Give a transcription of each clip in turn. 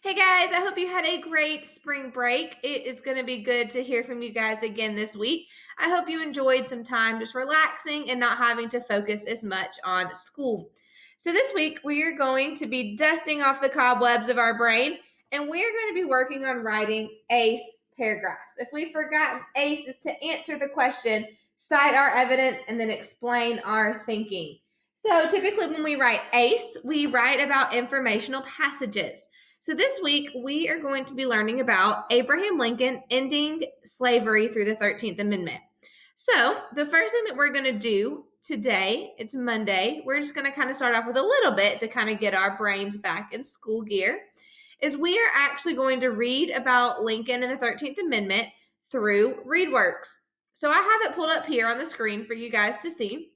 Hey guys, I hope you had a great spring break. It is going to be good to hear from you guys again this week. I hope you enjoyed some time just relaxing and not having to focus as much on school. So, this week we are going to be dusting off the cobwebs of our brain and we are going to be working on writing ACE paragraphs. If we've forgotten, ACE is to answer the question, cite our evidence, and then explain our thinking. So, typically when we write ACE, we write about informational passages. So, this week we are going to be learning about Abraham Lincoln ending slavery through the 13th Amendment. So, the first thing that we're going to do today, it's Monday, we're just going to kind of start off with a little bit to kind of get our brains back in school gear, is we are actually going to read about Lincoln and the 13th Amendment through ReadWorks. So, I have it pulled up here on the screen for you guys to see.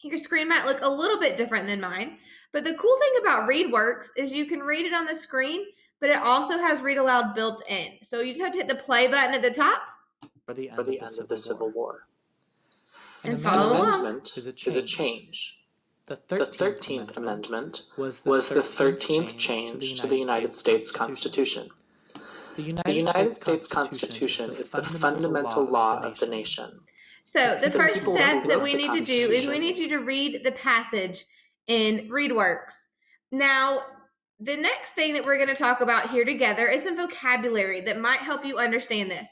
Your screen might look a little bit different than mine, but the cool thing about ReadWorks is you can read it on the screen, but it also has read aloud built in. So you just have to hit the play button at the top for the end of the Civil War. and follow along. An amendment is a change. The 13th Amendment was the 13th change to the United States Constitution. The United States Constitution is the fundamental law of the nation. So the first step that we need to do is we need you to read the passage in ReadWorks. Now, the next thing that we're going to talk about here together is some vocabulary that might help you understand this.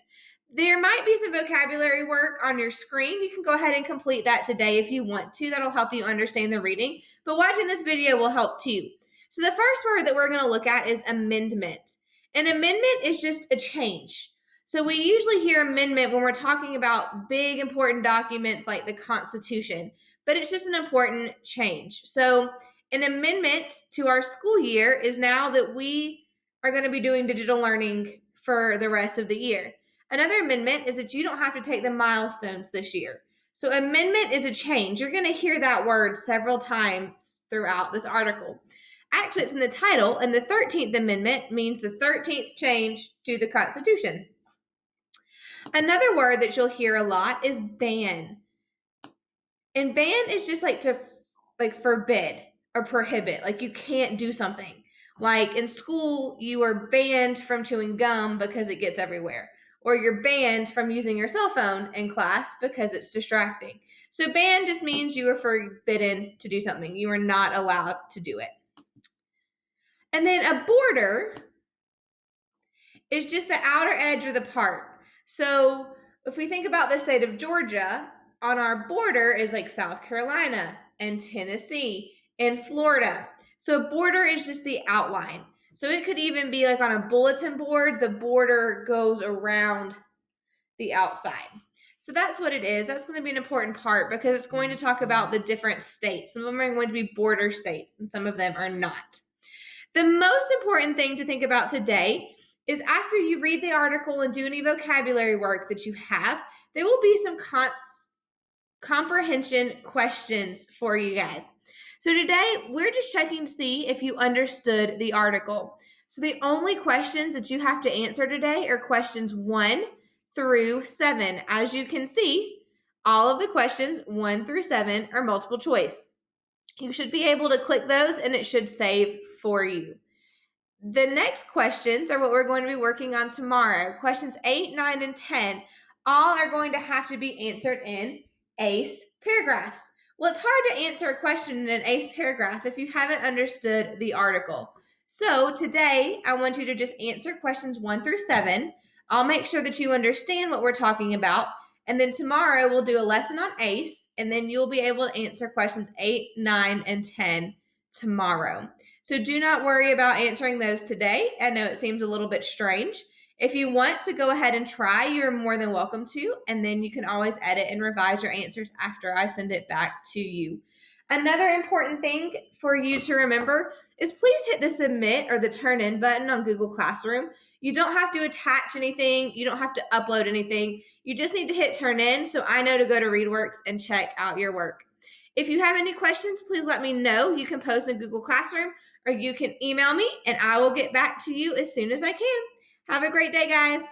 There might be some vocabulary work on your screen. You can go ahead and complete that today if you want to. That'll help you understand the reading. But watching this video will help too. So the first word that we're going to look at is amendment. An amendment is just a change. So we usually hear amendment when we're talking about big, important documents like the Constitution, but it's just an important change. So an amendment to our school year is now that we are going to be doing digital learning for the rest of the year. Another amendment is that you don't have to take the milestones this year. So amendment is a change. You're going to hear that word several times throughout this article. Actually, it's in the title, and the 13th Amendment means the 13th change to the Constitution. Another word that you'll hear a lot is ban. And ban is just like to forbid or prohibit. Like you can't do something. Like in school, you are banned from chewing gum because it gets everywhere. Or you're banned from using your cell phone in class because it's distracting. So ban just means you are forbidden to do something. You are not allowed to do it. And then a border is just the outer edge of the part. So if we think about the state of Georgia, on our border is like South Carolina and Tennessee and Florida. So a border is just the outline. So it could even be like on a bulletin board, the border goes around the outside. So that's what it is. That's going to be an important part because it's going to talk about the different states. Some of them are going to be border states and some of them are not. The most important thing to think about today is after you read the article and do any vocabulary work that you have, there will be some comprehension questions for you guys. So today, we're just checking to see if you understood the article. So the only questions that you have to answer today are questions 1 through 7. As you can see, all of the questions 1 through 7 are multiple choice. You should be able to click those and it should save for you. The next questions are what we're going to be working on tomorrow. Questions 8, 9, and 10 all are going to have to be answered in ACE paragraphs. Well, it's hard to answer a question in an ACE paragraph if you haven't understood the article. So today, I want you to just answer questions 1 through 7. I'll make sure that you understand what we're talking about. And then tomorrow, we'll do a lesson on ACE, and then you'll be able to answer questions 8, 9, and 10 tomorrow. So do not worry about answering those today. I know it seems a little bit strange. If you want to go ahead and try, you're more than welcome to, and then you can always edit and revise your answers after I send it back to you. Another important thing for you to remember is please hit the submit or the turn in button on Google Classroom. You don't have to attach anything. You don't have to upload anything. You just need to hit turn in so I know to go to ReadWorks and check out your work. If you have any questions, please let me know. You can post in Google Classroom or you can email me and I will get back to you as soon as I can. Have a great day, guys.